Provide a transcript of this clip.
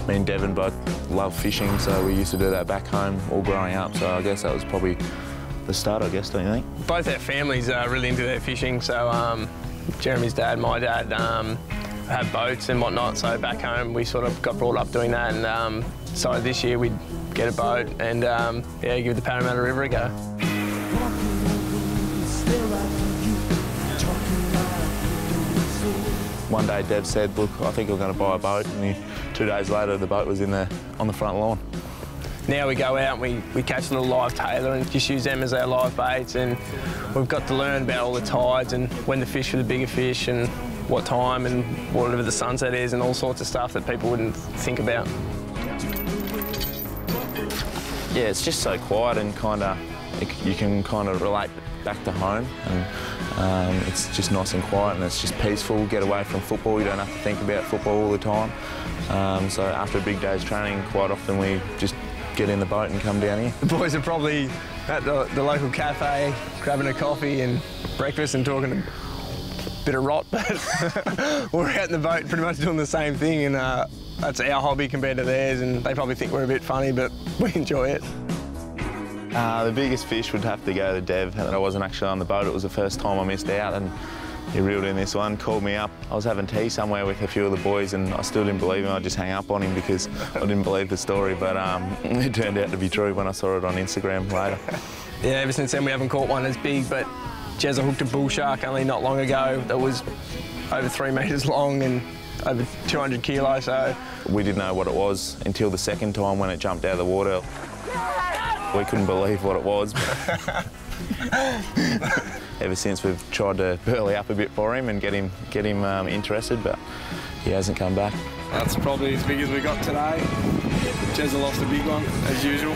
Me and Devon both love fishing, so we used to do that back home all growing up, so I guess that was probably the start, I guess, don't you think? Both our families are really into their fishing, so Jeremy's dad, my dad, have boats and whatnot, so back home we sort of got brought up doing that, and decided this year we'd get a boat and yeah, give the Parramatta River a go. One day Dev said, look, I think we're going to buy a boat, and 2 days later the boat was on the front lawn. Now we go out and we catch a little live tailor and just use them as our live baits, and we've got to learn about all the tides and when to fish for the bigger fish and what time and whatever the sunset is and all sorts of stuff that people wouldn't think about. Yeah, it's just so quiet and you can kind of relate back to home, and it's just nice and quiet and it's just peaceful. Get away from football, you don't have to think about football all the time. So after a big day's training, quite often we just get in the boat and come down here. The boys are probably at the local cafe grabbing a coffee and breakfast and talking a bit of rot, but we're out in the boat pretty much doing the same thing, and that's our hobby compared to theirs, and they probably think we're a bit funny, but we enjoy it. The biggest fish would have to go to Dev. I wasn't actually on the boat. It was the first time I missed out, and he reeled in this one, called me up. I was having tea somewhere with a few of the boys and I still didn't believe him. I just hung up on him because I didn't believe the story, but it turned out to be true when I saw it on Instagram later. Yeah, ever since then we haven't caught one as big, but Jezza hooked a bull shark only not long ago that was over 3 metres long and over 200 kilos. So we didn't know what it was until the second time when it jumped out of the water. We couldn't believe what it was. Ever since we've tried to burley up a bit for him and get him interested, but he hasn't come back. That's probably as big as we got today. Jezza lost a big one, as usual.